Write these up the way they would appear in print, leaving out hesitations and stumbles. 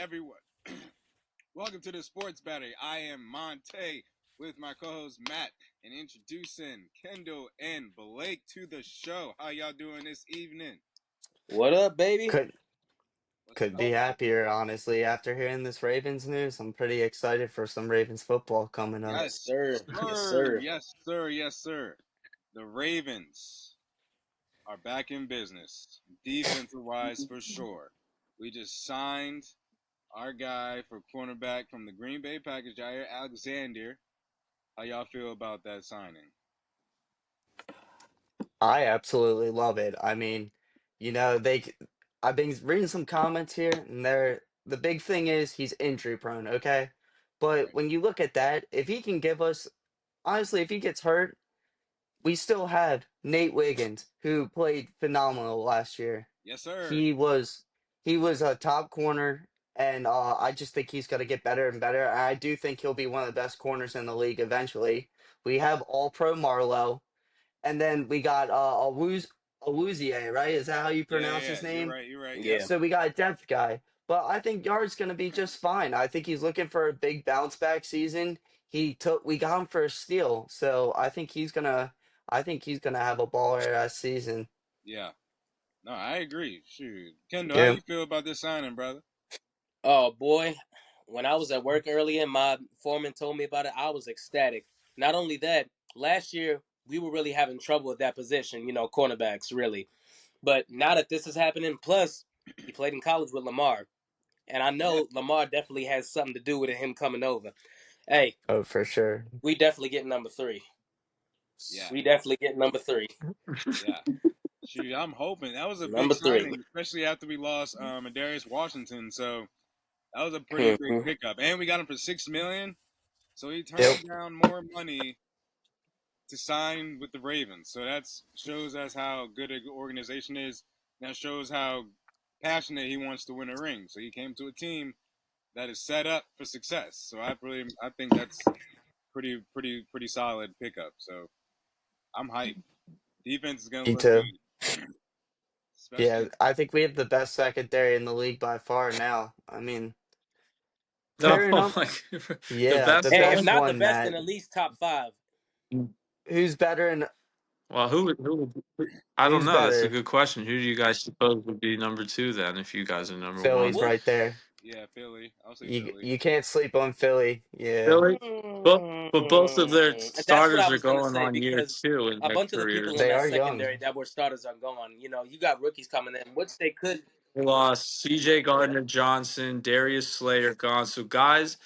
everyone. Welcome to the Sports Battery. I am Monte with my co-host Matt, and introducing Kyndle and Blake to the show. How y'all doing this evening? What up, baby? Could What's could up? be happier, honestly. After hearing this Ravens news, I'm pretty excited for some Ravens football coming up. Yes, Yes, sir. Yes, sir. sir. Yes, sir. Yes, sir. The Ravens are back in business, defensive-wise for sure. We just signed our guy for cornerback from the Green Bay Packers, Jaire Alexander. How y'all feel about that signing? I absolutely love it. I've been reading some comments here, and the big thing is he's injury prone, okay? But Right. when you look at that, if he can give us, honestly, if he gets hurt, we still have Nate Wiggins, who played phenomenal last year. Yes, sir. He was he was a top corner, and I just think he's going to get better and better. And I do think he'll be one of the best corners in the league eventually. We have All Pro Marlowe, and then we got Awuzie, right? Is that how you Yeah, pronounce yeah, his yeah. You're name? right. You're right. Yep. Yeah. So we got a depth guy, but I think Yard's going to be just fine. I think he's looking for a big bounce back season. We got him for a steal, so I think he's gonna have a baller ass season. Yeah. No, I agree. Shoot. Kendall, how Yeah. you feel about this signing, brother? Oh boy, when I was at work earlier and my foreman told me about it, I was ecstatic. Not only that, last year we were really having trouble with that position, cornerbacks really. But now that this is happening, plus he played in college with Lamar, and I Yeah. know Lamar definitely has something to do with him coming over. Hey, Oh, for sure. we definitely get number three. Yeah. We definitely get number three. Yeah. Shoot, I'm hoping that was a big Number three. signing, especially after we lost Darius Washington. So that was a pretty big Mhm. pickup, and we got him for $6 million. So he Yep. turned down more money to sign with the Ravens. So that shows us how good an organization is. That shows how passionate he wants to win a ring. So he came to a team that is set up for success. So I think that's pretty solid pickup. So I'm hyped. Defense is gonna Me look too. good, Yeah, especially I think we have the best secondary in the league by far now. I mean, No, pairing up, like the yeah, the best Hey, if best one. not the one, best, then Matt. at least top five. Who's better and Well, I don't who's know. That's a better? good question. Who do you guys suppose would be number two then, if you guys are number Philly's one? What? right there. yeah, Philly. I'll say You Philly. you can't sleep on Philly. Yeah, Philly, but both of their That's what I starters are was gonna going say on year because two in a their bunch of the people careers. in they that are young. secondary that were starters are gone. You got rookies coming in, which they could. They lost C.J. Gardner Johnson, Darius Slayer gone. So guys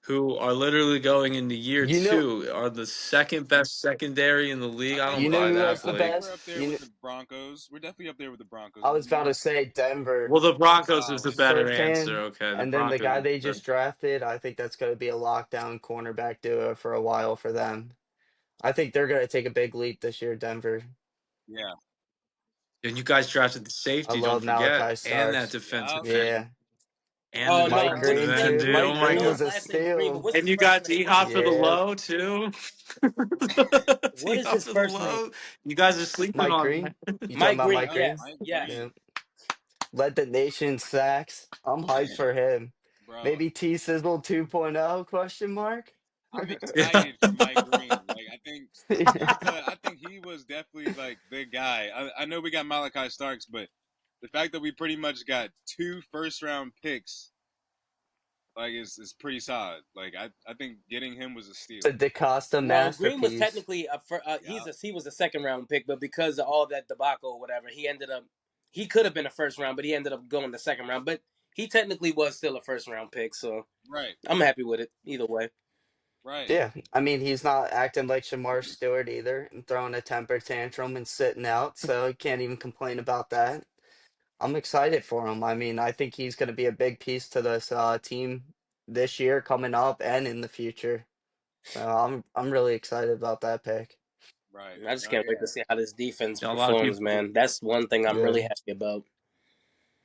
who are literally going into year You know, two are the second best secondary in the I league. I think don't you know buy who that, has I the think Blake. we're up best. there with the Broncos. We're definitely up there with the Broncos. I We're was about to say Well, Denver, the Broncos is the solid. better answer. Surtain, Okay, the and then the Broncos guy is they the just drafted. I think that's going to be a lockdown cornerback duo for a while for them. I think they're going to take a big leap this year, Denver. Yeah. And you guys drafted the I safety, don't love forget, Malachi and that Starks. Yep. defensive end, Yeah. and the Oh Malachi no, Mike Starks what's is his Green defensive name? end, too. dude. Mike. Mike Oh I my Green know his god! was a last name's Green, but steal. what's And his you first got name? D What's Hop his for the first Yeah. name? low too. What D is Hop his for the first name? low. You guys are sleeping Mike on Green. that. You talking Mike about Green. Mike Yep. Green? Yes, Mike yes. Green. Yeah. Led the nation sacks. I'm hyped for him. Bro. Maybe T Sizzle 2.0 question mark? I'm Yeah. excited for Mike Green. Like I think just I think he was definitely like the guy. I know we got Malachi Starks, but the fact that we pretty much got two first round picks like is pretty solid. Like I think getting him was a It's a steal. DaCosta Well, Green was masterpiece. technically Yeah. he was a second round pick, but because of all that debacle or whatever, he could have been a first round, but he ended up going the second round. But he technically was still a first round pick, so Right. I'm happy with it either way. Right. Yeah, I mean, he's not acting like Shamar Stewart either and throwing a temper tantrum and sitting out, so he can't even complain about that. I'm excited for him. I mean, I think he's going to be a big piece to this team this year, coming up, and in the future. So I'm really excited about that pick. Right. I just Oh can't wait to yeah. see how this defense A lot of performs, people. man. That's one thing I'm really Yeah, happy about.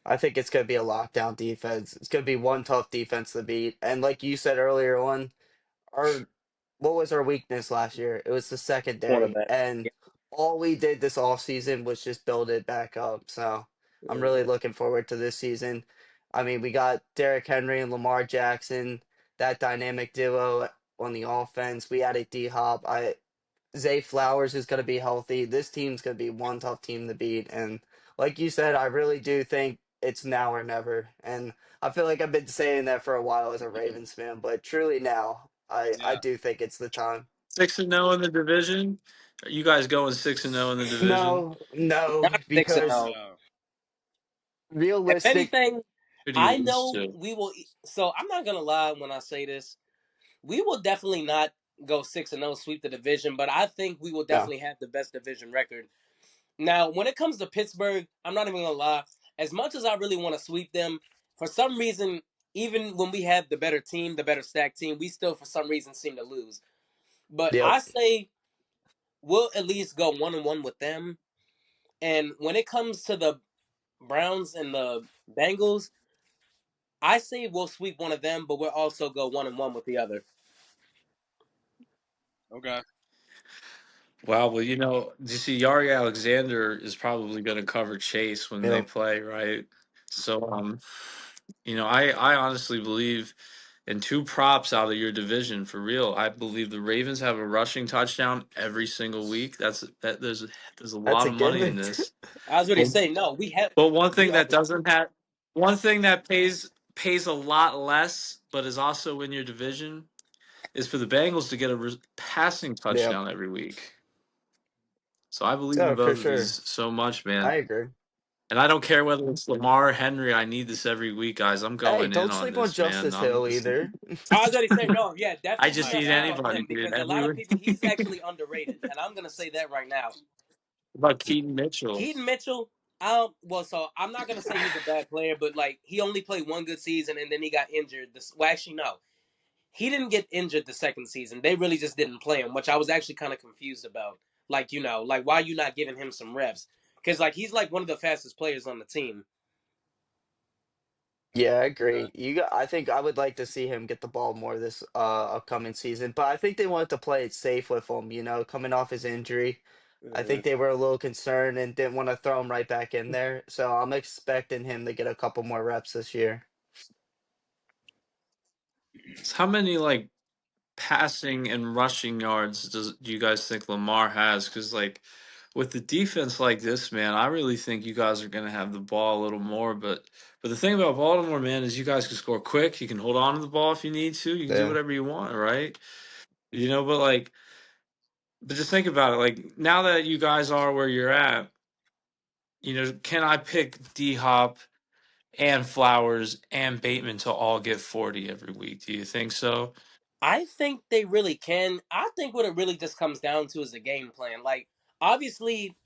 I think it's going to be a lockdown defense. It's going to be one tough defense to beat. And like you said earlier on, our what was our weakness last year? It was the secondary, Cornerback. and all we did this offseason was just build it back up. So I'm really Yeah. looking forward to this season. I mean, we got Derrick Henry and Lamar Jackson, that dynamic duo on the offense. We added D Hop. Zay Flowers is going to be healthy. This team's going to be one tough team to beat. And like you said, I really do think it's now or never. And I feel like I've been saying that for a while as a Ravens fan, but truly now, I Yeah. do think it's the time. 6-0 in the division. Are you guys going 6-0 in the division? No, no, Not 6 and because 0. No. If realistic, anything, Who do you I lose know to? we will. So I'm not gonna lie when I say this. We will definitely not go 6 and 0 sweep the division, but I think we will no, definitely have the best division record. Now, when it comes to Pittsburgh, I'm not even gonna lie. As much as I really want to sweep them, for some reason, even when we have the better team, the better stacked team, we still for some reason seem to lose. But yep, I say we'll at least go 1-1 with them. And when it comes to the Browns and the Bengals, I say we'll sweep one of them, but we'll also go 1-1 with the other. Okay. Wow, well, you see, Yari Alexander is probably going to cover Chase when they yep. play, right? So, I honestly believe in two props out of your division for real. I believe the Ravens have a rushing touchdown every single week. There's a That's lot a of money given. in this. I was already But saying no. We have but one we thing that already doesn't have one thing that pays a lot less, but is also in your division, is for the Bengals to get a passing Yep. touchdown every week. So I believe in So for both of sure, these so much, man. I agree. And I don't care whether it's Lamar or Henry. I need this every week, guys. I'm Hey, going in don't on sleep on this, man. Justice Hill either. I was already saying no. Yeah, I definitely do just I not need sleep know. on anybody, him dude. because a Every lot of week. people he's actually underrated, and I'm gonna say that right now. About Keaton Mitchell. Keaton Mitchell, well, so I'm not gonna say he's a bad player, but like he only played one good season and then he got injured. Well, actually, no, he didn't get injured the second season. They really just didn't play him, which I was actually kind of confused about. Like like why are you not giving him some reps? Because like he's like one of the fastest players on the team. Yeah, I Okay. agree. I think I would like to see him get the ball more this upcoming season, but I think they wanted to play it safe with him, coming off his injury. I Mhm. think they were a little concerned and didn't want to throw him right back in there. So I'm expecting him to get a couple more reps this year. So how many passing and rushing yards do you guys think Lamar has? Because with the defense like this, man, I really think you guys are going to have the ball a little more. But the thing about Baltimore, man, is you guys can score quick. You can hold on to the ball if you need to. You can do Yeah. whatever you want, right? But just think about it. Like now that you guys are where you're at, can I pick D Hop and Flowers and Bateman to all get 40 every week? Do you think so? I think they really can. I think what it really just comes down to is the game plan. Like, obviously,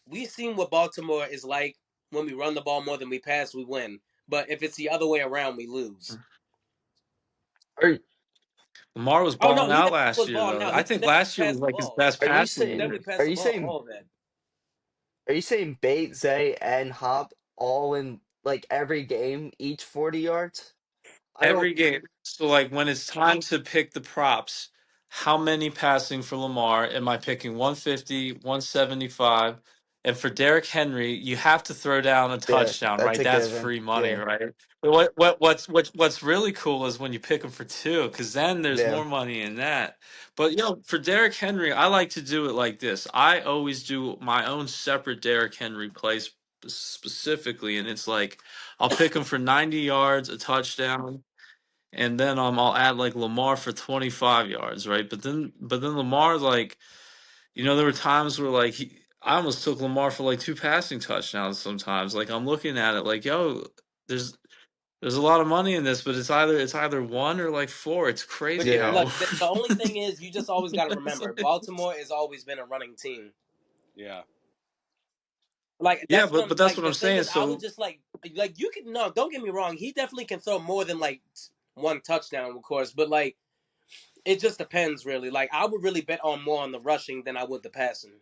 we've seen what Baltimore is like when we run the ball more than we pass, we win. But if it's the other way around, we lose. Are Lamar was Oh no, balling he out definitely last was year, balling though. out. I He can think definitely last year pass was the like his ball. best are you He passing can saying year. definitely pass are the you ball. saying All of that. are you saying Bait, Zay, and Hop all in like every game, each 40 yards? I don't Every game. So when it's time to pick the props, how many passing for Lamar? Am I picking 150, 175? And for Derrick Henry, you have to throw down a yeah, touchdown, that's right? a That's given. free money, Yeah. right? But what's really cool is when you pick them for two, because then there's Yeah. more money in that. But for Derrick Henry, I like to do it like this. I always do my own separate Derrick Henry plays specifically, and it's like I'll pick him for 90 yards, a touchdown, and then I'll add Lamar for 25 yards, right? But then Lamar there were times where I almost took Lamar for two passing touchdowns sometimes. Like I'm looking at it like, yo, there's there's a lot of money in this, but it's either one or four. It's But crazy Yeah. look, how the only thing is, you just always got to remember, Baltimore has always been a running team. Yeah. Like Yeah, that's what but I'm that's like. what The I'm thing saying. is, I would So just like you can no. Don't get me wrong. He definitely can throw more than like one touchdown, of course. But like it just depends, really. Like I would really bet on more on the rushing than I would the passing.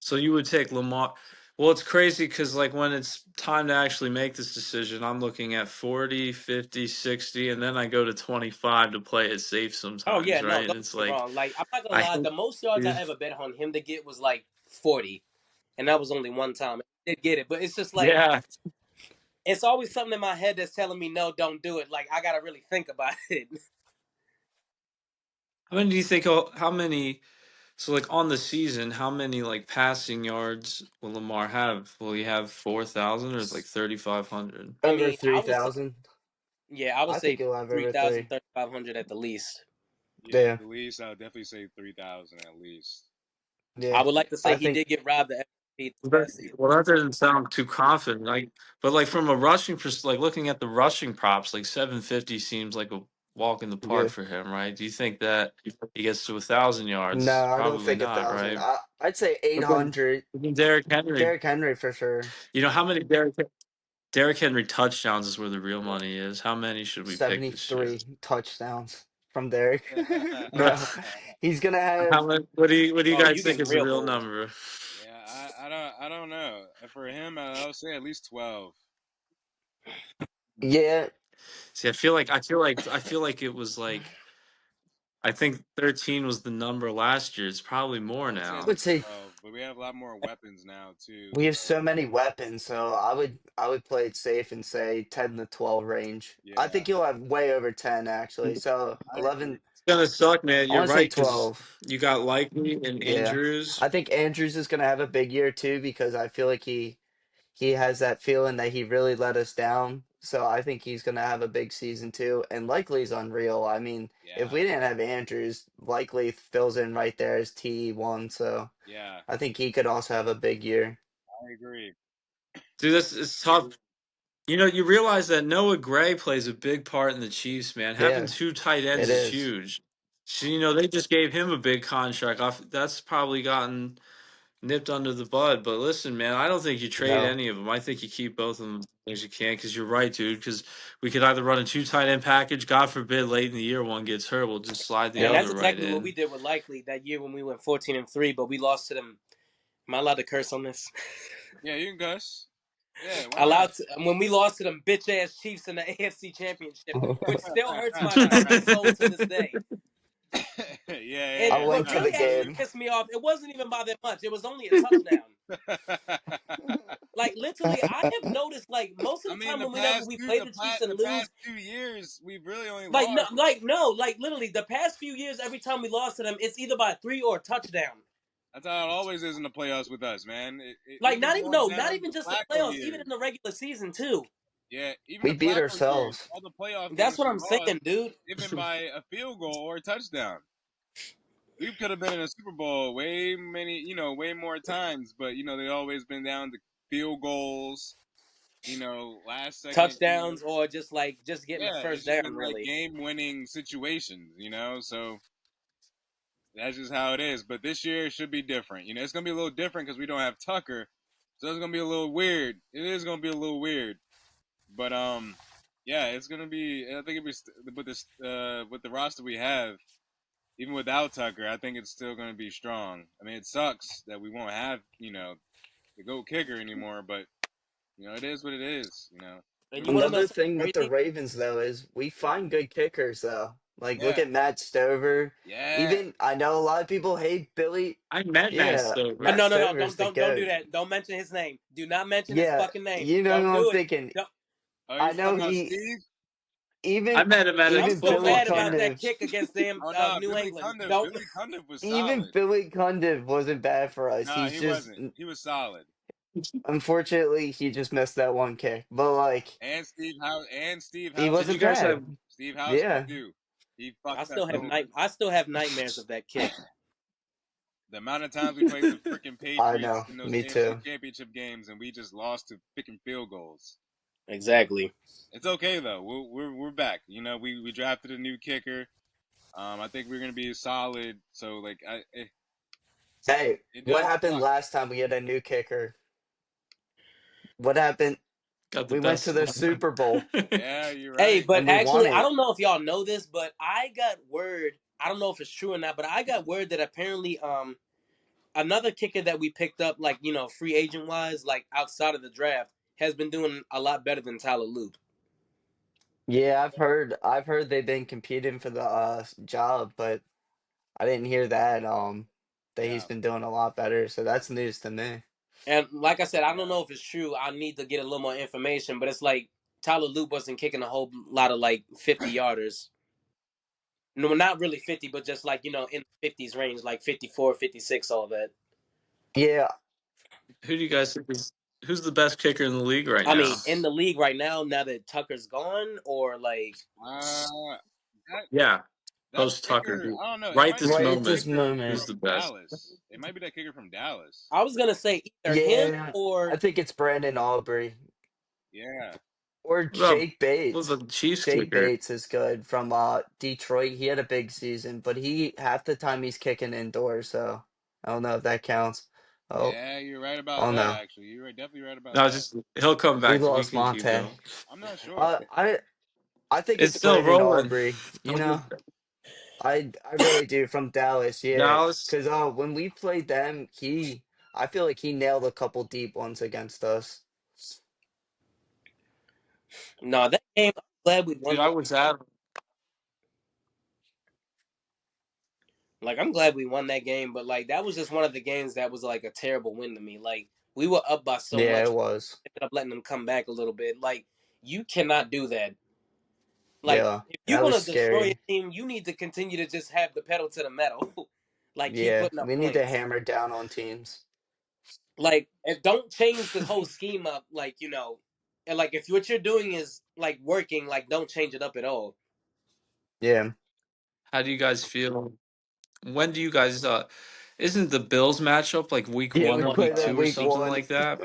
so you would take Lamar. Well, it's crazy because when it's time to actually make this decision, I'm looking at 40, 50, 60, and then I go to 25 to play it safe Oh yeah, sometimes, no, right? And don't it's get me like wrong. Like I'm not gonna I lie, think the most yards I ever bet on him to get was like 40, and that was only one time. I did get it, but it's just like yeah. it's always something in my head that's telling me no, don't do it. Like I gotta really think about it. How many do you think? How many? So like on the season, how many like passing yards will Lamar have? Will he have 4,000 or like 3,500? I Over mean, I would say 3,000. yeah, I would I think say he'll have over 3,000, 3. 3,500 at the least. Yeah, at Yeah, the least, I would definitely say 3,000 at least. I yeah. would like to say I he think did get robbed the MVP this Well, past season. that doesn't sound too confident. Like, but like from a rushing like looking at the rushing props, like 750 seems like a walk in the park yeah. for him, right? Do you think that he gets to 1,000 yards? No, I don't Probably think a not, thousand. right? I'd say But then 800. Derrick Henry, Derrick Henry for sure. you know how many Derrick Henry touchdowns is where the real money is. How many should we pick this year? 73 touchdowns from Derrick. Right. No, he's gonna How have. much? What do you Oh, guys you think getting is the real real bold. number? Yeah, I don't know. For him, I'll say at least 12. Yeah, See, I feel like it was like I think 13 was the number last year. It's probably more I would say I at now. would least say 12, but we have a lot more weapons now too. we have So so many weapons, so I would play it safe and say 10 to 12 range. I yeah, think you'll have way over 10 actually. So I agree. 11. It's gonna suck, man. I You're want to say right because 12. you got Likely and Yeah, Andrews. I think Andrews is gonna have a big year too because I feel like he has that feeling that he really let us down. So I think he's going to have a big season too. And Likely's unreal. I mean, if Yeah, we didn't have Andrews, Likely fills in right there as T1. So yeah, I think he could also have a big year. I agree. Dude, this is tough. You know, you realize that Noah Gray plays a big part in the Chiefs, man. Having Yeah, two tight ends it is is. huge. So, you know, they just gave him a big contract. That's probably gotten nipped under the bud. But listen, man, I don't think you trade No. any of them. I think you keep both of them as you can because you're right, dude. Because we could either run a two tight end package. God forbid, late in the year one gets hurt. We'll just slide the And Yep. that's other right exactly what we in. did with Likely that year when we went 14-3, but we lost to them. Am I allowed to curse on this? Yeah, you can guess. Yeah, why not? Allowed to, when we lost to them bitch ass Chiefs in the AFC Championship, which still hurts my fucking soul to this day. Yeah, And I yeah, went what to no, the really actually game. absolutely. pissed me off, it wasn't even by that much. It was only a touchdown. Like literally, I have noticed like most of I the mean, time when whenever we play the Chiefs and the lose, past 2 years, we've really only like no, lost. like literally the past few years, every time we lost to them, it's either by 3 or a touchdown. That's how it always is in the playoffs with us, man. Like Even not even going no, not down even the just the Flacco playoffs, even years. in the regular season too. Yeah, even We the beat Flacco years, ourselves. all the playoff That's games what we I'm lost, saying, dude. even by a field goal or a touchdown. We could have been in a Super Bowl way more times, but they always been down to field goals. Last second. Touchdowns or just getting the Yeah, it's first just down, been like really. game-winning situations. So that's just how it is. But this year it should be different. It's gonna be a little different because we don't have Tucker, so it's gonna be a little weird. It is gonna be a little weird, but yeah, it's gonna be. I think with the roster we have, even without Tucker, I think it's still gonna be strong. I mean, it sucks that we won't have the GOAT kicker anymore, but it is what it is. And you We'll want to know Another something thing with the crazy? Ravens though is we find good kickers though. Like look yeah, at Matt Stover. yeah. Even I know a lot of people hate Billy. I met Matt Yeah, Stover. Matt No, no, no! Stover's Don't, the don't do goat. that! Don't mention his name. Do not mention his Yeah, fucking name. you know who Don't I'm do it. thinking. Don't. Oh, I you're know talking about he Steve? I even met him at I'm a even still Billy football mad about camp. that Cundiff kick against them Oh no, New England. Don't. Billy Cundiff was even solid. Billy Cundiff wasn't bad for us. No, He's he just wasn't. He was solid. unfortunately he just missed that one kick. But like And Steve he Did you Houski wasn't guys too. have? bad. Steve Houski Yeah. too. He fucked us over. I still have nightmares of that kick. The amount of times we played the freaking I Patriots know. in those Me AFC too. Championship games, and we just lost to freaking field goals. Exactly. It's okay though. We're back. We drafted a new kicker. I think we're gonna be solid. So like, Hey, it what does happened suck. last time we had a new kicker? What happened? Got the We went to best the one. Super Bowl Yeah, you're Hey, right. but and we won actually, I it. don't know if y'all know this, but I got word. I don't know if it's true or not, but I got word that apparently another kicker that we picked up, like free agent wise, like outside of the draft, has been doing a lot better than Tyler Loop. Yeah, I've heard they've been competing for the job, but I didn't hear that he's Yeah. been doing a lot better, so that's news to me. And like I said, I don't know if it's true. I need to get a little more information, but it's like Tyler Loop wasn't kicking a whole lot of like 50 yarders. No, not really 50, but just like, in the 50s range, like 54, 56, all that. Yeah, Who do you guys think is who's the best kicker in the league right I mean, now? in the league right now that Tucker's gone, or like, That Yeah, that post Tucker. kicker, I don't know. It Right might this be right that at this moment, kicker moment. who's from the best? Dallas. It might be that kicker from Dallas. I was going to say either him Yeah, I or, think it's Brandon Aubrey Yeah, or Well, Jake well, Bates. the Chiefs Jake kicker. Bates is good from Detroit. He had a big season, but he half the time he's kicking indoors, so I don't know if that counts. Oh, yeah, you're right about oh that. no, Actually, you're definitely right about No, that. just he'll come we back. We lost can keep Monte. going. I'm not sure. Uh, I I think It's it's still Brandon rolling. Aubrey. You I'm know, with I really do from Dallas. Yeah, Dallas. because when we played them, I feel like he nailed a couple deep ones against us. no, that game, I'm glad we Dude, won I that. was at Like, I'm glad we won that game, but like, that was just one of the games that was like a terrible win to me. Like, we were up by so Yeah, much, it was. ended up letting them come back a little bit. Like, you cannot do that. Like, Yeah, if you're that was gonna destroy a scary. team, you need to continue to just have the pedal to the metal. Like, keep Yeah, putting up we need to points. hammer down on teams. Like, and don't change the whole scheme up. Like, and like if what you're doing is like working, like don't change it up at all. Yeah, How do you guys feel? When do you guys isn't the Bills matchup like week yeah, Week one we or one play week them two or week week something one. like that?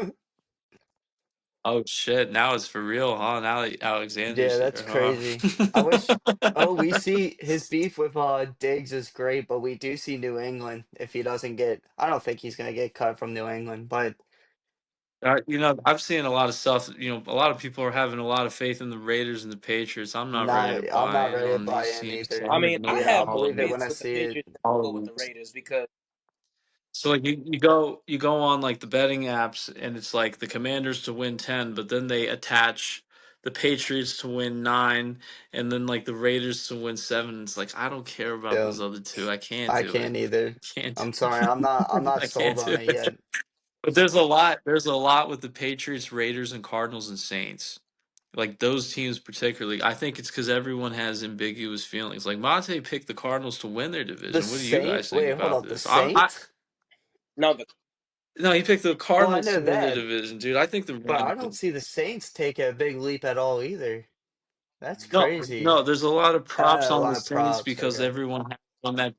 Oh shit, now it's for real, huh? Now that Yeah, Alexander's that's here, huh? crazy. I wish. Oh, we see his beef with Diggs is great, but we do see New England if he doesn't get. I don't think he's gonna get cut from New England, but I've seen a lot of stuff. A lot of people are having a lot of faith in the Raiders and the Patriots. I'm not ready to not. I'm buy not in ready to on buy these in teams. So either. I I'm mean, I ignoring Yeah, I'll have more believe it faith when I all with the see it. Patriots than I all will of with the these. Raiders because So like you go on like the betting apps and it's like the Commanders to win 10, but then they attach the Patriots to win 9 and then like the Raiders to win 7. It's like I don't care about Yeah, those other two. I can't I do it. can't either. Can't I'm do sorry. I'm not. I'm it. not I can't sold on do it it. yet. But there's a lot with the Patriots, Raiders and Cardinals and Saints. Like those teams particularly. I think it's cuz everyone has ambiguous feelings. Like Monte picked the Cardinals to win their The division. What do you Saint. guys think Wait, hold about up. The this? I Saints. no, the No, he picked the Oh, I Cardinals know to win the that, division, dude. I think the but I Rams. don't see the Saints take a big leap at all either. That's No, crazy. no. There's a lot of props A on the lot of Saints props. because Okay. everyone has on that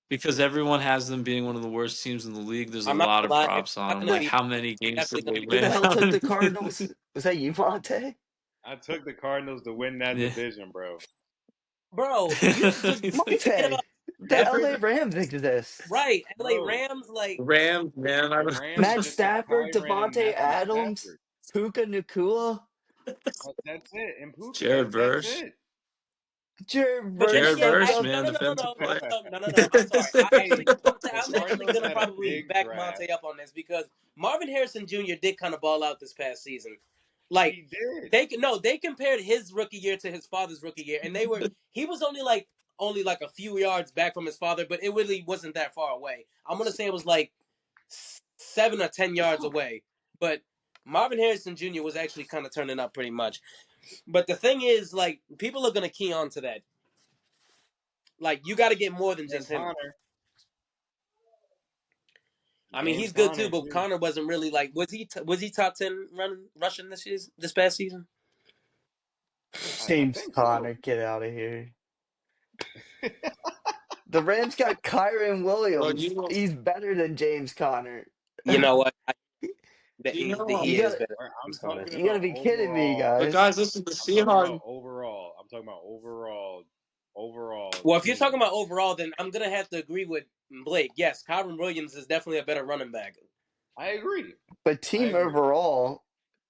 because everyone has them being one of the worst teams in the league. There's a I'm not lot gonna of lie, if props on I'm them. gonna Like Wait, be how many games definitely did gonna they be who the win? hell took the Cardinals? Was that you, Monte? I took the Cardinals to win that Yeah. division, bro. bro. You just you forget Monte, about the Stafford, LA Rams exist. right? LA Bro, Rams, like Rams, man. the Rams Matt just Stafford, tyran Devontae Matthew Adams, Stafford. Puka Nakua, That's it. And Puka, Jared that's Verse. it. Jared But then Verse Jared again, showed Verse, up. no, man, no, no, no, defensive no, no, player. no. I'm sorry. Hey, I'm the actually Cardinals gonna had a probably big back draft. Monte up on this because Marvin Harrison Jr. did kind of ball out this past season. Like He did. they compared his rookie year to his father's rookie year, and he was only like a few yards back from his father, but it really wasn't that far away. I'm gonna say it was like 7 or 10 yards away, but Marvin Harrison Jr. was actually kind of turning up pretty much. But the thing is, like, people are gonna key on to that. Like, you got to get more than And just him. Connor, I mean, James he's good too, Conner but too. Connor wasn't really like was he top 10 rushing this past season? I James think so. Conner, get out of here. The Rams got Kyron Well, Williams. He's better than James Conner. You know what? you He You know, is gotta, better I'm than Connor. talking you gotta about be kidding me, overall. but guys. guys, listen, the I'm talking about Seahawks. overall. I'm talking about overall Well, if you're team. talking about overall, then I'm gonna have to agree with Blake. Yes, Kyron Williams is definitely a better running back. I agree. But I team agree. overall,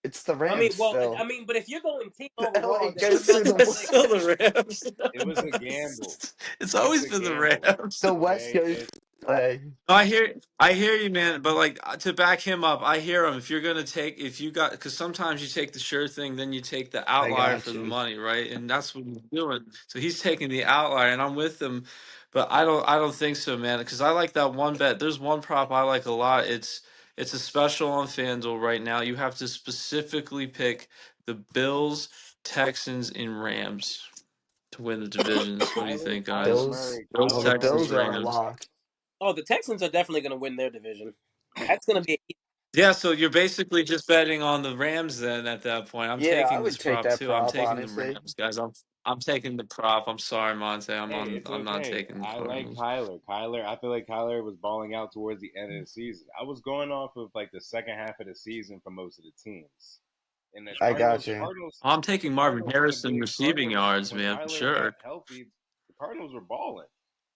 it's the I mean, Rams well, still. but if you're going team The LA overall, then I'm goes not through gonna the be It's Blake still on West. that. the Rams. It was a gamble. It's It's always a been the gamble. Rams. The West Okay. goes LA. I hear you, man. But like to back him up, I hear him. If you got, because sometimes you take the sure thing, then you take the I outlier got for the you. money, right? And that's what he's doing. So he's taking the outlier, and I'm with him. But I don't think so, man. Because I like that one bet. There's one prop I like a lot. It's a special on FanDuel right now. You have to specifically pick the Bills, Texans, and Rams to win the divisions. What do you think, guys? Bills, Well, the Texans, Bills are on Rams. lock. Oh, the Texans are definitely going to win their division. That's going to be. Yeah, so you're basically just betting on the Rams then at that point. I'm Yeah, I taking would this take prop that too. I'm prop, taking the honestly. Rams, guys. I'm taking the prop. I'm sorry, Monte. Hey, it's I'm not okay. taking the I like Cardinals. Kyler. I feel like Kyler was balling out towards the end of the season. I was going off of like the second half of the season for most of the teams. And the I got Cardinals, you. I'm taking Marvin Cardinals had a Harrison good receiving Cardinals yards, when man, for Kyler got sure. healthy. The Cardinals were balling.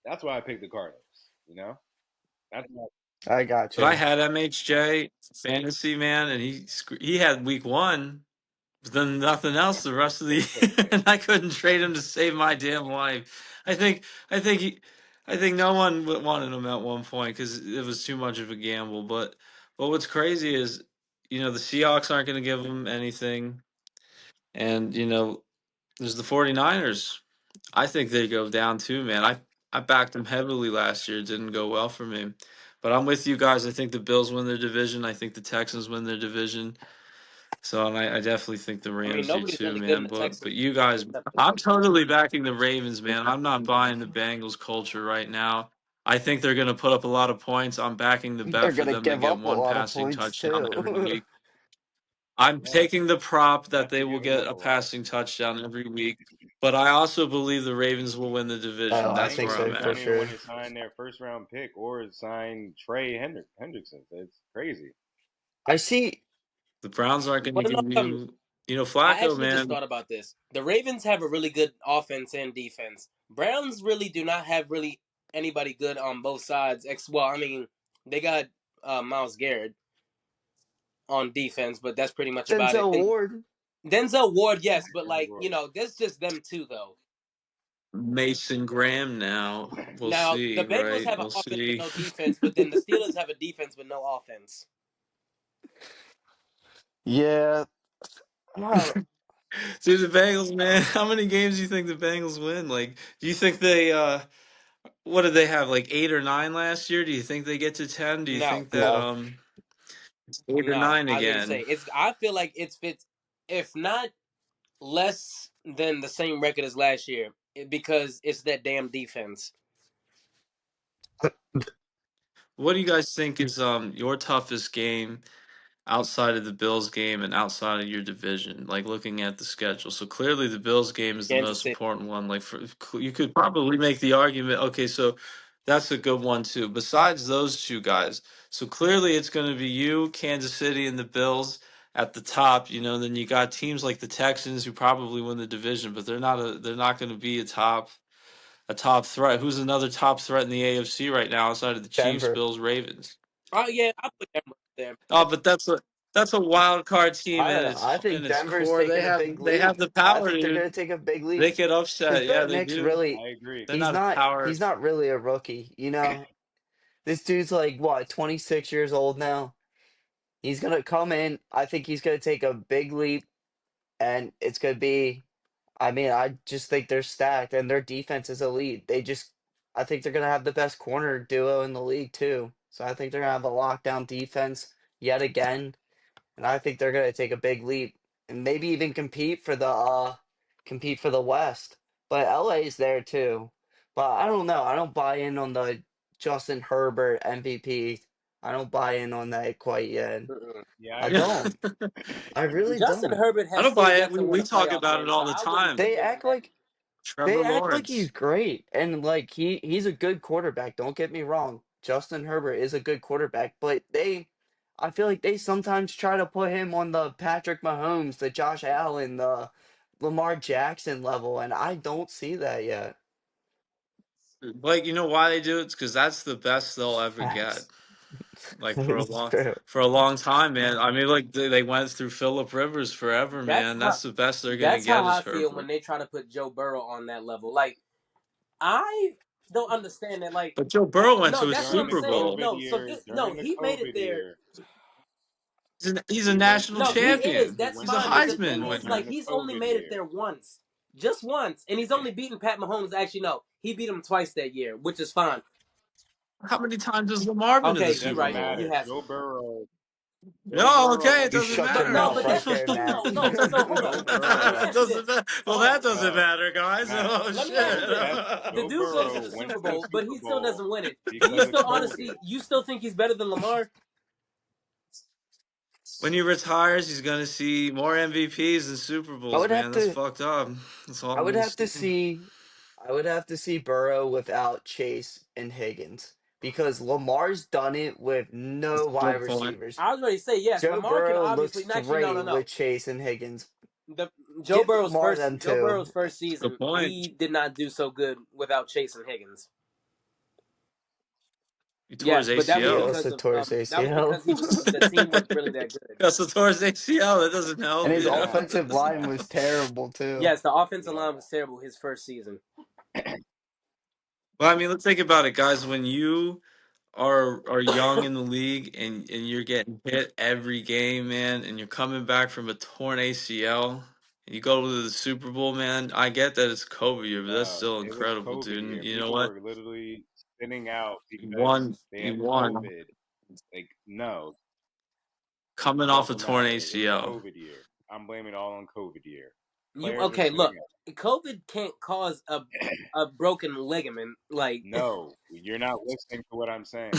That's why I picked the Cardinals. You know, that's why. I got But I you. had MHJ fantasy, man, and he had week one, but then nothing else the rest of the It's year, okay. and I couldn't trade him to save my damn life. I think I think no one wanted him at one point because it was too much of a gamble. But what's crazy is, the Seahawks aren't going to give him anything, and there's the 49ers. I think they go down too, man. I backed them heavily last year. It didn't go well for me. But I'm with you guys. I think the Bills win their division. I think the Texans win their division. So and I definitely think the I mean, Rams do nobody's too, really good in man. the But Texans you guys, except for the I'm Texans. totally backing the Ravens, man. I'm not buying the Bengals culture right now. I think they're going to put up a lot of points. I'm backing the They're bet for gonna them to give get up a one lot of passing points touchdown every too. week. I'm Yeah, taking the prop that definitely they will giving get up a a lot. passing touchdown every week. But I also believe the Ravens will win the The division. Oh, I That's think where Bengals I'm so for at. don't even sure. want to sign their first round pick or sign Trey Hendrickson. It's crazy. I see. The Browns aren't You going to want to know give something? you, I Flacco, actually just man. thought about this. The Ravens have a really good offense and defense. Browns really do not have really anybody good on both sides. Well, I mean, they got Miles Garrett on defense, but that's pretty much about it. Denzel And Ward. Denzel Ward, yes, but Good like lord. that's just them two though. Mason Graham now. We'll Now the see, Bengals right? have an We'll offense with see. no defense, but then the Steelers have a defense with no offense. Yeah. Wow. Dude, the Bengals, man. How many games do you think the Bengals win? Like, do you think they what did they have? Like 8 or 9 last year? Do you think they get to 10? Do you No, think that No. it's 8 or 9 I was gonna say again? it's. I feel like it's fits. If not less than the same record as last year, because it's that damn defense. What do you guys think is your toughest game outside of the Bills game and outside of your division? Like looking at the schedule. So clearly the Bills game is the Kansas most City. important one. Like you could probably make the argument, okay, so that's a good one too. Besides those two guys. So clearly it's going to be you, Kansas City and the Bills at the top, then you got teams like the Texans who probably win the division, but they're not going to be a top threat. Who's another top threat in the AFC right now outside of the Chiefs, Denver. Bills, Ravens? Oh yeah, I put them right there. Oh, but that's a wild card team I at don't know. I its think in its Denver's core. They taking a have big they have leap. the I power, think they're dude. gonna take a big They leap. get Because upset. Yeah, Barrett they Nick's do. really I agree. They're not a power. he's not really a rookie, you know? This dude's like what, 26 years old now? He's gonna come in. I think he's gonna take a big leap and it's gonna be I mean, I just think they're stacked and their defense is elite. I think they're gonna have the best corner duo in the league too. So I think they're gonna have a lockdown defense yet again. And I think they're gonna take a big leap and maybe even compete for the West. But LA's there too. But I don't know. I don't buy in on the Justin Herbert MVP. I don't buy in on that quite yet. Mm-mm. Yeah, I I agree. don't. I I really agree. Justin don't. Herbert I has don't still buy it. yet to We win a talk playoff about it game, so all the I wouldn't put time. They him in act that. like Trevor they act like he's Lawrence. great and like he's a good quarterback. Don't get me wrong. Justin Herbert is a good quarterback, but I feel like they sometimes try to put him on the Patrick Mahomes, the Josh Allen, the Lamar Jackson level, and I don't see that yet. Like, you know why they do it? It's because that's the best they'll ever get. Facts. Like It's true. for a long time, man. I mean, like they went through Philip Rivers forever, That's man. how That's the best they're gonna that's how get is I feel when Herbert. they try to put Joe Burrow on that level. Like I don't understand that. Like But Joe Burrow went no, to a that's what I'm During the Super saying. Bowl. COVID No, so year, this no, during the he made it COVID there. year, He's a he went national to No, he is. champion. he That's went He's a to fine. the But the Super thing Heisman Bowl is, winner. like, during the he's only COVID made it year. there once, just once, and he's only beaten Pat Mahomes. Actually, no, he beat him twice that year, which is fine. How many times has Lamar been to the Okay, It you're Super doesn't right. Bowl? He matter. hasn't. Joe No, okay, Burrow it You doesn't shut your But matter. no, mouth but right that there, Matt. no. Hold on. Joe Let me Burrow. It ask you doesn't this. well, Hold on. that doesn't No, matter, guys. Matt. Oh Let me ask shit. you Joe this. The Joe dude goes to Burrow the went Super to the Bowl, but Super he still Bowl doesn't win it. Do you because of still COVID. honestly, you still think he's better than Lamar? When he retires, he's gonna see more MVPs than Super I Bowls, would have man. That's to fucked up. That's all I I'm would gonna have to say. see I would have to see Burrow without Chase and Higgins because Lamar's done it with no That's a wide good point. receivers. I was ready to say yes. Joe Lamar can Burrow obviously looks actually no, great no, with no. Chase and Higgins. The Give Lamar them Joe too. Burrow's first That's a good season, point. he did not do so good without Chase and Higgins. He tore his Yes, but that was He ACL. also because of tore his ACL. the team wasn't really that good. That's the tore his ACL. That doesn't And help. his Yeah. Matt, offensive line Matt. was terrible too. Yes, the offensive Yeah. line was terrible his first season. Well, I mean, let's think about it, guys. When you are young in the league and you're getting hit every game, man, and you're coming back from a torn ACL, and you go to the Super Bowl, man. I get that it's COVID year, but that's still It was incredible, COVID dude. And year. you know People what? were literally thinning out You because won. they You had won. COVID. Like, no, Coming off a doesn't torn matter. It was ACL. COVID year. I'm blaming it all on COVID year. You Players were okay? sitting Look, out. COVID can't cause a broken ligament. Like, No, you're not listening to what I'm saying.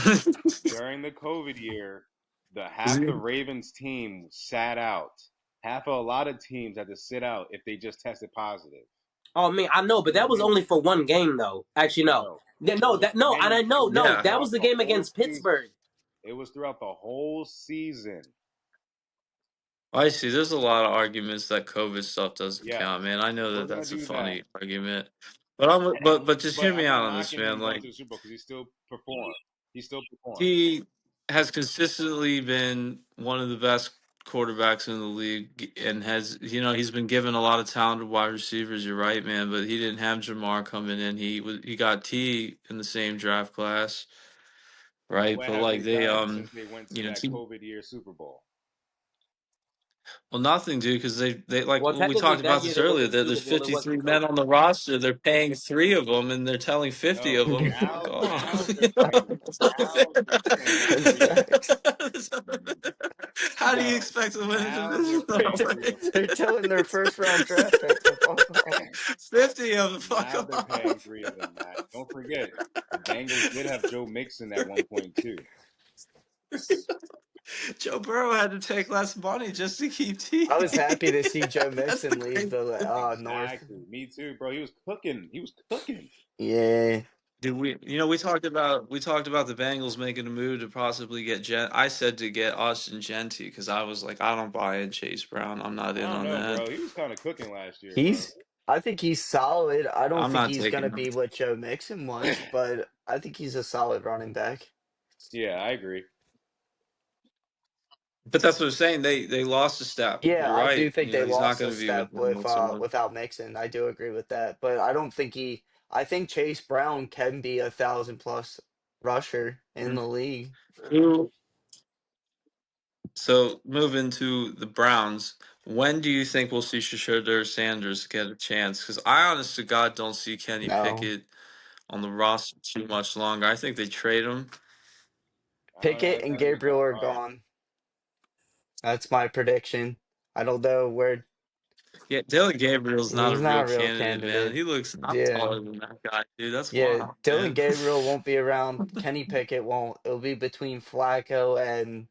During the COVID year, the Is half he- the Ravens team sat out. Half a lot of teams had to sit out if they just tested positive. oh man, I know, but that was only for one game though. Actually, no, No, no, it was and I many. It know, was no, yeah. that was throughout the the game whole against season. Pittsburgh. It was throughout the whole season. I see. There's a lot of arguments that COVID stuff doesn't Yes, count, man. I know we're that gonna that's a do that. funny argument, but but just But hear me I'm out not on this, knocking man. him going Like to the Super Bowl because he still performed. He still performed. he has consistently been one of the best quarterbacks in the league, and has he's been given a lot of talented wide receivers. You're right, man, but he didn't have Jamar coming in. He got T in the same draft class, right? What But have like they they done since they went to that T COVID year Super Bowl? Well, nothing, dude, because they like Well, well, we technically, talked that about year this they went earlier. to the There's Super Bowl. It wasn't 53 men COVID. on the roster. They're paying three of them, and they're telling 50 of No, them, "Fuck now off." they're paying. Now they're paying That's three of them. facts. How do you No, expect to win a now they're division? They're, paying t- three of them. they're telling their first round draft picks to fuck off. 50 of them, fuck Now they're paying off. three of them, Matt. Don't forget, the Bengals did have Joe Mixon at one point too. Joe Burrow had to take less money just to keep T. I was happy to see Joe That's the Mixon leave crazy the thing. North. Exactly. Me too, bro. He was cooking. He was cooking. Yeah, Dude, we talked about the Bengals making a move to possibly get I said to get Austin Gentry because I was like, I don't buy in Chase Brown. I'm not I in don't on know, that. bro. He was kind of cooking last year, bro. he's. I think he's solid. I don't I'm think not he's taking gonna him. be what Joe Mixon was, but I think he's a solid running back. Yeah, I agree. But that's what I'm saying. They lost a step. Yeah, You're I do right. think they He's not lost going a to be with step them with whatsoever. without Mixon. I do agree with that, but I don't think he. I think Chase Brown can be 1,000 plus rusher in Mhm. the league. Who? So moving to the Browns, when do you think we'll see Shadur Sanders get a chance? Because I, honest to God, don't see Kenny No, Pickett on the roster too much longer. I think they trade him. Pickett and That is Gabriel about are right. gone. That's my prediction. I don't know where Yeah, Dylan Gabriel's not a he's real not a real candidate, man. candidate. He looks. I'm Yeah. taller than that guy, dude. That's Yeah, wild, Dylan man. Gabriel won't be around. Kenny Pickett won't. It'll be between Flacco and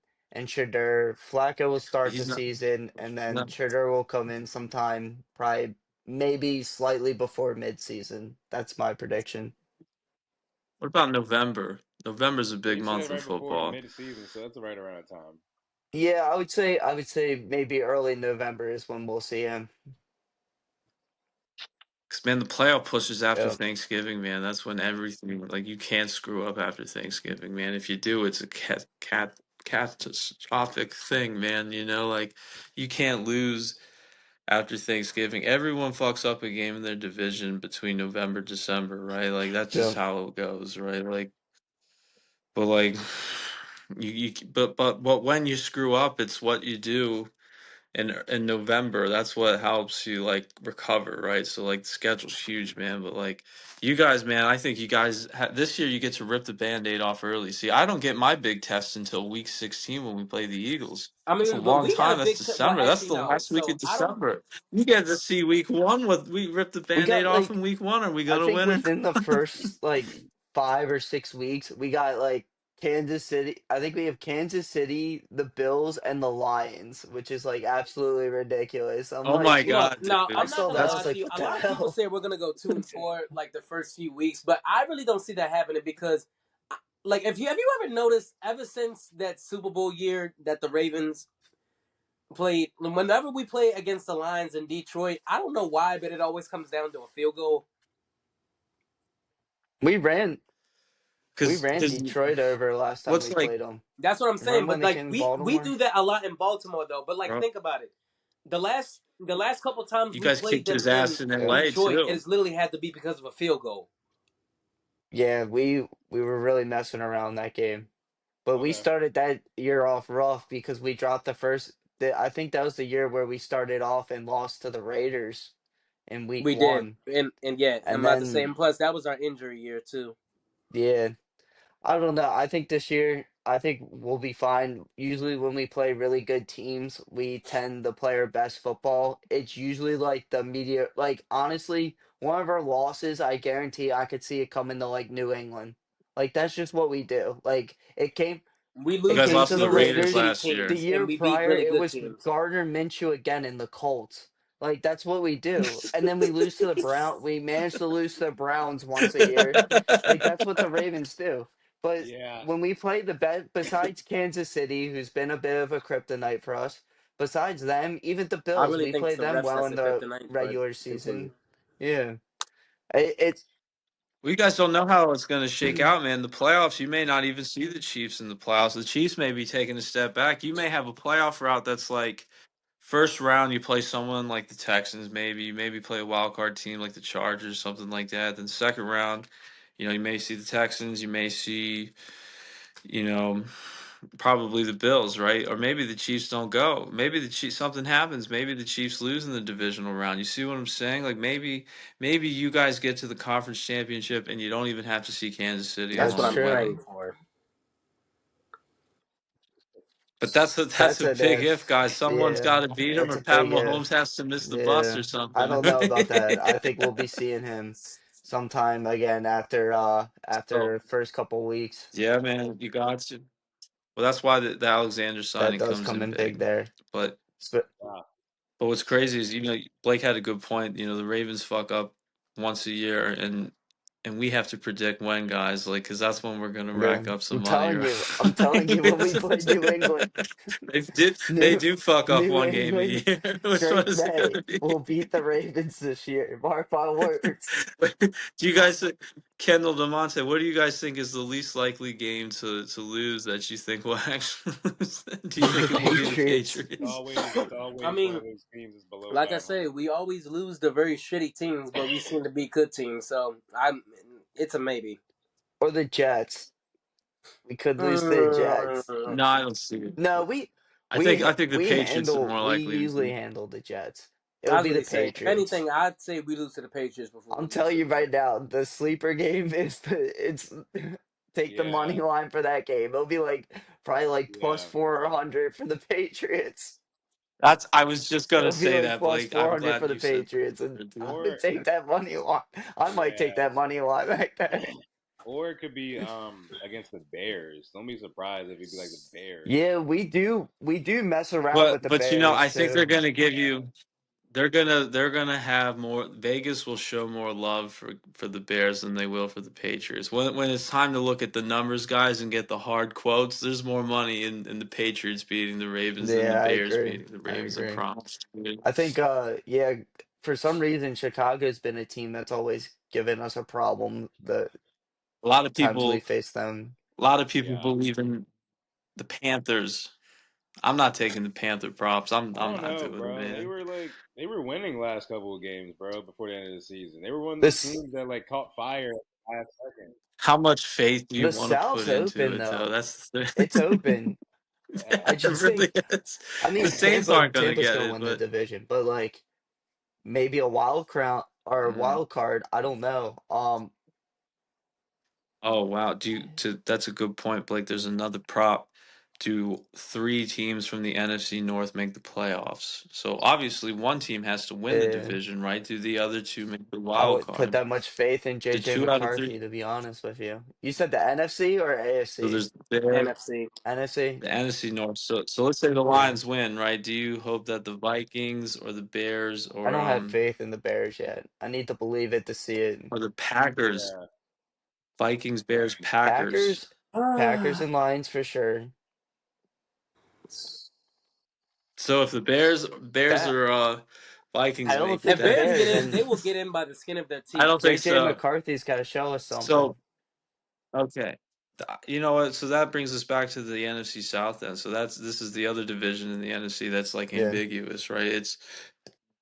Shadur. Flacco will start the He's not. season, and then No. Shadur will come in sometime, probably maybe slightly before midseason. That's my prediction. What about November? November's a big He month said in right before football. mid-season, so that's right around the time. Yeah, I would say maybe early November is when we'll see him. Because man, the playoff pushes after Yep. Thanksgiving, man. That's when everything like you can't screw up after Thanksgiving, man. If you do, it's a catastrophic thing, man. Like you can't lose after Thanksgiving. Everyone fucks up a game in their division between November, December, right? Like that's just Yep. how it goes, right? But but when you screw up, it's what you do in November. That's what helps you like recover, right? So like the schedule's huge, man. But like you guys, man, I think you guys this year you get to rip the Band-Aid off early. See, I don't get my big test until week 16 when we play the Eagles. I That's a mean, but long we had time. a That's big well, December. That's actually, the no. last week So of I don't. December. You get to see week 1 with we rip the We Band-Aid got off in like week 1. Are we I gonna think win it? within the first like 5 or 6 weeks, we got like Kansas City. I think we have Kansas City, the Bills, and the Lions, which is like absolutely ridiculous. I'm Oh my like, Look, god, now I I'm dude. not saw gonna that. I lie was That's to like, you. what A the lot of people hell? say we're gonna go 2-4 like the first few weeks, but I really don't see that happening because, like, if you have you ever noticed ever since that Super Bowl year that the Ravens played, whenever we play against the Lions in Detroit, I don't know why, but it always comes down to a field goal. We ran we because ran Detroit over last time what's we like, played them. That's what I'm saying. Remember when But they like came to we Baltimore? do that a lot in Baltimore though. But like bro, think about it. The last couple times you we guys played kicked them his in ass in Yeah. LA Detroit, it too. has literally had to be because of a field goal. Yeah, we were really messing around that game. But we Okay. started that year off rough because we dropped I think that was the year where we started off and lost to the Raiders in week We did, 1. and yeah, I'm And about to say, then and plus that was our injury year too. yeah, I don't know. I think this year, I think we'll be fine. Usually, when we play really good teams, we tend to play our best football. It's usually like the media, like honestly, one of our losses, I guarantee I could see it coming to like New England. Like that's just what we do. Like We You it lose guys to came lost to to the the we lose to Raiders Raiders. shitty last The year. teams, and year we beat prior, really it good was teams. Gardner Minshew again in the Colts. Like that's what we do. And then we lose to the Brown. We managed to lose to the Browns once a year. Like that's what the Ravens do. But Yeah. when we play the bet, besides Kansas City, who's been a bit of a kryptonite for us, besides them, even the I Bills, really we think it's played the them refs well that's in the the kryptonite. But regular continue. season. Yeah, it's Well, you guys don't know how it's going to shake out, man. The playoffs, you may not even see the Chiefs in the playoffs. The Chiefs may be taking a step back. You may have a playoff route that's like first round, you play someone like the Texans, maybe. You maybe play a wild card team like the Chargers, something like that. Then second round, you may see the Texans. You may see, you know, probably the Bills, right? Or maybe the Chiefs don't go. Maybe the Chiefs something happens. Maybe the Chiefs lose in the divisional round. You see what I'm saying? Like maybe you guys get to the conference championship and you don't even have to see Kansas City That's what that's along I'm the way. true. praying for. But that's That's a an big if, if. guys. Someone's Yeah, got to beat him, it's or a Pat big Mahomes if. has to miss the bus or Yeah, I something. don't know about that. I think we'll be seeing him sometime again So after first couple weeks. yeah, man, you got to. Well, that's why the Alexander That signing does comes come in in big big. there. But Sp- Wow. But what's crazy is, Blake had a good point. The Ravens fuck up once a year, and we have to predict when, guys, like, because that's when we're gonna Yeah, rack up some I'm money, telling right? you. I'm telling you. When we play New England, They New do fuck up New one game a England, year. Which one straight is it Bay gonna be? will beat the Ravens this year. Mark my words. Do you guys, Kendall Demonte, what do you guys think is the least likely game to lose that you think will actually lose? Do you think The it will be the Patriots. Patriots? It's I always one mean, of those teams that's below like I say, 500. we always lose the very shitty teams, but we seem to be good teams. So it's a maybe. Or the Jets. We could lose to the Jets. Mm, No, I don't see it. No, I think the Patriots are more we likely to usually be. handle the Jets. It'll I was be the gonna say, if Patriots. anything, I'd say we lose to the Patriots before we I'm lose telling to you the right Jets. now, the sleeper game is it's take the Yeah, money line for that game. It'll be like probably like plus yeah. 400 for the Patriots. I was just gonna It'll be say like that, plus Blake. I'm 400 for glad the you said Patriots, and I would Or take that money line. I might take yeah, that money line back then. or it could be against the Bears. Don't be surprised if it'd be like the Bears. Yeah, we do mess around with But the I Bears think too. they're gonna give you they're gonna have more. Vegas will show more love for the Bears than they will for the Patriots. When it's time to look at the numbers, guys, and get the hard quotes, there's more money in the Patriots beating the Ravens than the Yeah, I Bears agree. beating the I Ravens. I agree. promise. Dude. I think yeah, for some reason Chicago's been a team that's always given us a problem the A lot of times we people, face them. a lot of people Yeah, believe in the Panthers. I'm not taking the Panther props. I'm I I'm don't not know, doing it, bro. man. They were winning last couple of games, bro. Before the end of the season, they were one of those This teams that like caught fire at the last second. How much faith do you the want to South's put into open it, though? though. That's the It's open. I Yeah. just Really think, is. I The mean, Saints aren't going to Tampa's get gonna it, win the but division, but like maybe a wild crown or a Mm. wild card. I don't know. oh wow, that's a good point, Blake. There's another prop. Do three teams from the NFC North make the playoffs? So obviously one team has to win the Uh, division, right? Do the other two make the I wild wouldn't put card? that much faith in Do JJ two out of three? McCarthy, to be honest with you. You said the NFC or So AFC? there's there NFC. NFC? the NFC North. So let's say the Yeah. Lions win, right? Do you hope that the Vikings or the Bears I don't have faith in the Bears yet. I need to believe it to see it. or the Packers, Yeah. Vikings, Bears, Packers? Packers, Packers Ah, and Lions for sure. So if the Bears That or I Vikings don't make it, think if the that Bears get Bears in, and they will get in by the skin of their I teeth. don't think JJ so. McCarthy's got to show us something. So okay, you know what? So that brings us back to the NFC South then. So this is the other division in the NFC that's like Yeah. ambiguous, right? It's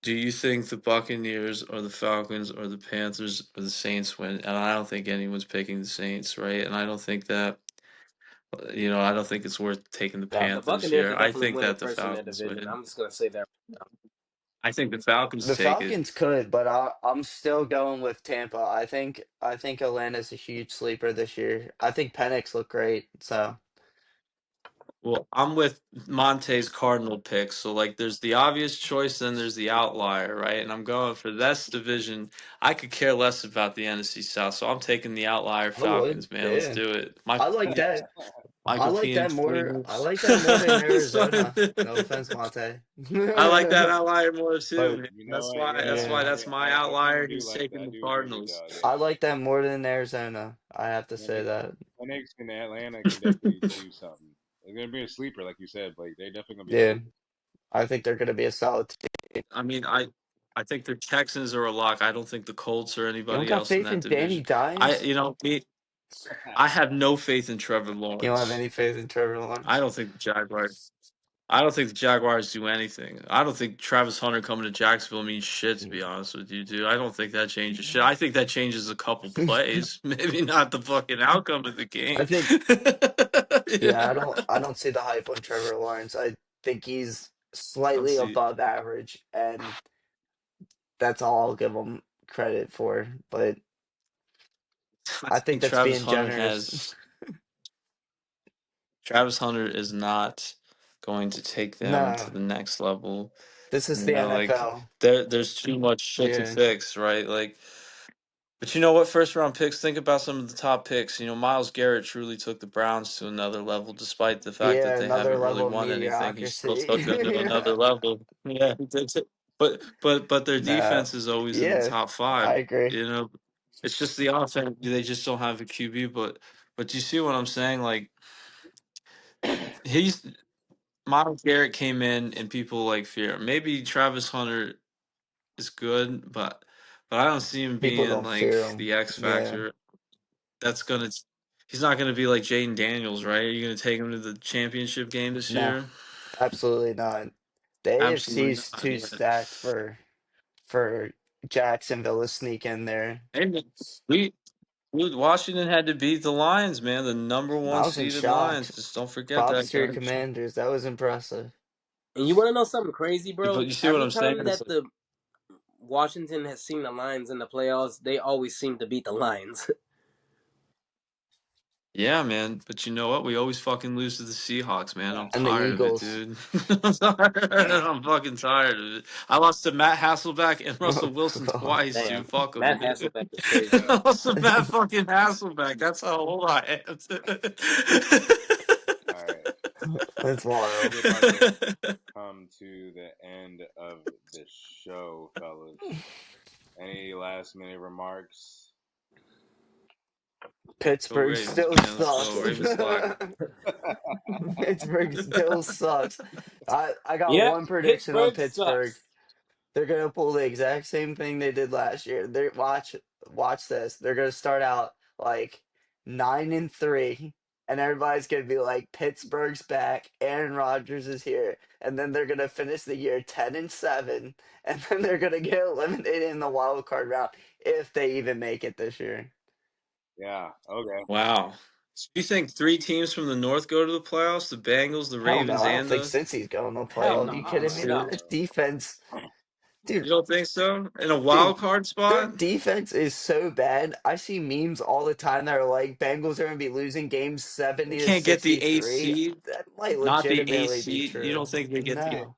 do you think the Buccaneers or the Falcons or the Panthers or the Saints win? And I don't think anyone's picking the Saints, right? And I don't think that I don't think it's worth taking the Yeah. The Panthers Buccaneers here. will I definitely think win it that the first in their Falcons division. win. I'm just gonna say that right now. I think the Falcons The take it. Falcons could, but I'm still going with Tampa. I think Atlanta's a huge sleeper this year. I think Penix looked great. So Well, I'm with Monte's Cardinal pick. So like there's the obvious choice, then there's the outlier, right? And I'm going for this division. I could care less about the NFC South, so I'm taking the outlier I would. Falcons, man. Let's Yeah. do it. I like that. I Michael like that Keenan more. I Fleeners. like that more than So- Arizona. No offense, Monte. I like that outlier more too, But man. You know That's what? why that's Yeah, why yeah, that's my I kind outlier. of do He's like that. taking I the do agree with Cardinals. y'all. I Yeah. like that more than Arizona. I have to say Penix, that. Penix and Atlanta can definitely do something. They're gonna be a sleeper, like you said. Like they're definitely gonna be Yeah, sleepers. I think they're going to be a solid team. I mean, I think the Texans are a lock. I don't think the Colts or You don't anybody got else in faith that in Danny division. I Dimes? you know me I have no faith in Trevor You don't have Lawrence. any faith in Trevor I Lawrence? don't think the Jaguars. I don't think the Jaguars do anything. I don't think Travis Hunter coming to Jacksonville means shit. To be honest with you, dude, I don't think that changes shit. I think that changes a couple plays, maybe not the fucking outcome of the I game. think, yeah, Yeah, I don't see the hype on Trevor Lawrence. I think he's I don't slightly see. above average, and that's all I'll give him credit for. But I I think think that's being generous. Travis Hunter is not going to take them to No, the next level. this is You the know, like NFL. there's too much shit to Yeah, fix, right? Like, but you know what? First round picks. Think about some of the top picks. You know, Miles Garrett truly took the Browns to another level, despite the fact that yeah, they another haven't really level of won anything. He still mediocrity. took them to another Yeah. level. Yeah, he did it. But their Nah, defense is always in the yeah, top I five. agree. You know, it's just the offense. They just don't have a QB. But do you see what I'm saying? Like he's Miles Garrett came in and people like fear him. Maybe Travis Hunter is good, but I don't see him People being don't like fear him. the X Yeah, factor. That's gonna. He's not gonna be like Jaden Daniels, right? Are you gonna take him to the championship game this no, year? absolutely not. The Absolutely AFC's not. too Yeah. stacked for Jacksonville to sneak in there. Hey, man, we Washington had to beat the Lions, man, the number I one was in seeded shock. Lions. Just don't forget Props that, to your guys. Commanders. That was impressive. And you want to know something crazy, But bro? you see what Every I'm saying? time It's that the Washington has seen the Lions in the playoffs, they always seem to beat the Lions. yeah, man. But you know what? We always fucking lose to the Seahawks, man. I'm And the tired of it, Eagles. dude. I'm tired. I'm fucking tired of it. I lost to Matt Hasselback and Russell Wilson twice, Damn, dude. Fuck them, Matt dude. Hasselbeck is crazy. Yeah. I lost to Matt fucking Hasselback. That's how old I am. All right. That's We're wild. about to come to the end of the show, fellas. Any last minute remarks? Go Pittsburgh Ravens, still man. Let's go. sucks. Ravens slide. Pittsburgh still sucks. I got Yep, one prediction on Pittsburgh Pittsburgh. sucks. They're gonna pull the exact same thing they did last year. They watch this. They're gonna start out like 9-3, and everybody's gonna be like, Pittsburgh's back. Aaron Rodgers is here, and then they're gonna finish the year 10-7, and then they're gonna get eliminated in the wild card round if they even make it this year. Yeah. Okay. Wow. Do you think 3 teams from the North go to the playoffs? The Bengals, the Hell no, Ravens, I don't and think the. Cincy's going to Hell playoff. You no, kidding me? no. That defense, You dude, don't think so? In a dude, wild card their spot? defense is so bad. I see memes all the time that are like Bengals are going to be losing games They 70 to can't get the 8th 63. seed. That might Not the 8th legitimately be seed. You don't true. think they get the No.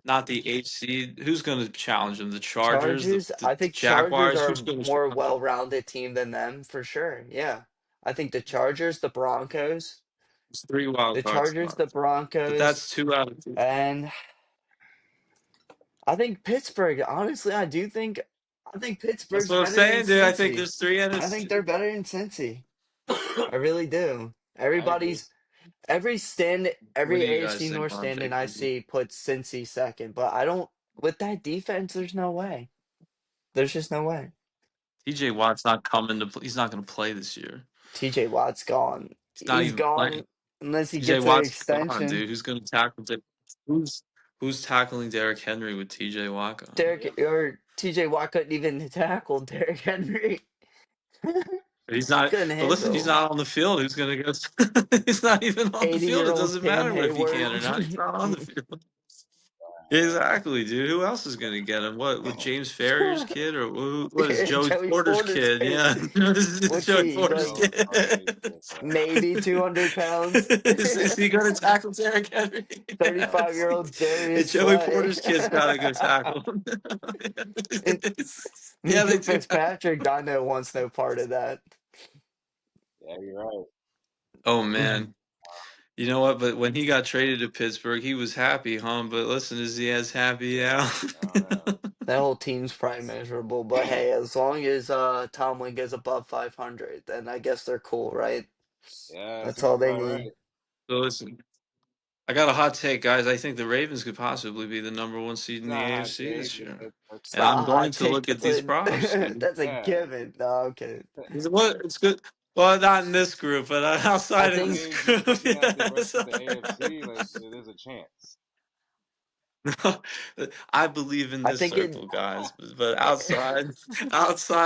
not the 8th seed? Who's going to challenge them? The Chargers, Chargers, I the think Chargers Jaguars? are Who's a going to more challenge them? well-rounded team than them for sure. Yeah. I think the Chargers, the Broncos, It's 3 wild the card Chargers, the spots, but Broncos, that's 2 out of 2. and I think Pittsburgh. Honestly, I think That's Pittsburgh's what I'm better than saying, dude. I think Cincy. there's 3 I think NFC. they're better than Cincy. I really do. I agree. What Every do you guys AFC think North on standing Big I Ten? see puts Cincy second, but I don't. With that defense, there's no way. There's just no way. TJ Watt's not coming to. He's not going to play this year. TJ Watt's gone. He's not He's even playing. gone unless he TJ gets an Watt's gone, extension. dude. Who's going to tackle? Who's who's tackling Derrick Henry with TJ Watt gone? Derek or TJ Watt couldn't even tackle Derrick Henry. He's not. Couldn't But listen, he's handle not on the field. Who's going to go? He's not even on the field. It 80-year-old doesn't Cam matter if he Hayward. can or not. He's not on the field. Exactly, dude. Who else is going to get him? What with James Farrier's kid or what is Joey Joey Porter's Porter's kid? kid. Yeah, this is What's Joey he? Porter's Like Joey kid. Porter's kid, maybe 200 pounds. Is he going to tackle Derrick Henry? Yeah, 35-year-old and Darius Joey Slay. Porter's kid's got to go tackle him. And Yeah, they Minka do. Fitzpatrick, I know, wants no part of that. Yeah, you're right. Oh man, you know what? But when he got traded to Pittsburgh, he was happy, huh? But listen, is he as happy now? I don't know. That whole team's probably miserable, but hey, as long as Tomlin goes above 500, then I guess they're cool, right? Yeah, that That's sounds all they about need. right. So listen, I got a hot take, guys. I think the Ravens could possibly be the number 1 seed It's in the not a hot AFC take. this year, It's and not I'm a going hot to take. look at these props, dude. That's a Yeah. given. No, I'm kidding. It's what it's good. Well, not in this group, but I outside I of think this mean, just group. looking at the rest of the Yes. AFC, like there's a chance. I believe in I this think it. circle, guys, but outside,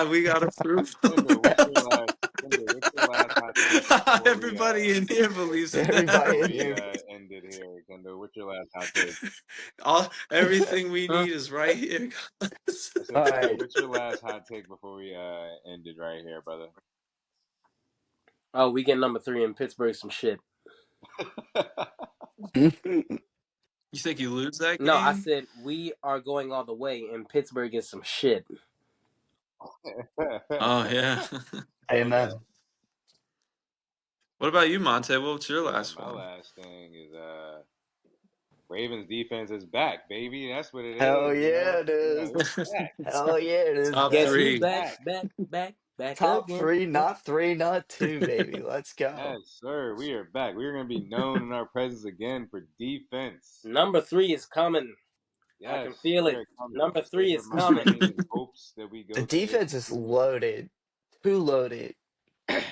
we gotta prove. Kendall, what's your last hot take before we Everybody in here believes in Everybody before in we here. end it here? Kendall, what's your last hot take? everything we need is right here, guys. I said, All Kendall, right. what's your last hot take before we end it right here, brother? Oh, we get number 3 in Pittsburgh. Some shit. You think you lose that No, I game? said we are going all the way, and Pittsburgh is some shit. Oh yeah. Okay. Amen. What about you, Monte? What's your Yeah, last my one? last thing is Ravens defense is back, baby. That's what it Hell is, you know. yeah, it Yeah, is. we're back. Hell yeah, it is Top Guess back. who's 3. back? Back. Back Top again. three, not two, baby. Let's go. Yes, sir. We are back. We are going to be known in our presence again for defense. Number 3 is coming. I can Yes, feel we it. are coming. Number Stay 3 is coming. reminding me in hopes that we The go to defense is AFC. loaded. Too loaded. Mike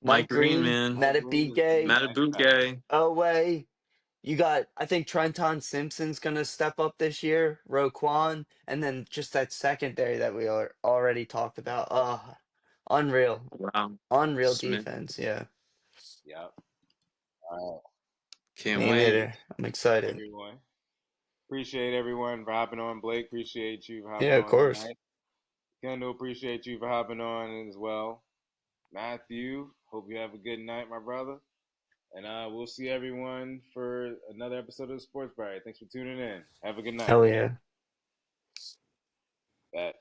Mike Green, Green, man. Mike Green is the Metabike, next best. Matabuke. Elway. You got, I think Trenton Simpson's going to step up this year, Roquan, and then just that secondary that we already talked about. Unreal. Wow. Unreal Smith. defense. Yeah. Yep. All right. Can't Me wait. neither. I'm excited. Everyone. Appreciate everyone for hopping on. Blake, appreciate you for hopping Yeah, of on course. tonight. Kendall, appreciate you for hopping on as well. Matthew, hope you have a good night, my brother. And we'll see everyone for another episode of the Sports Bar. Thanks for tuning in. Have a good night. Hell yeah. Bet.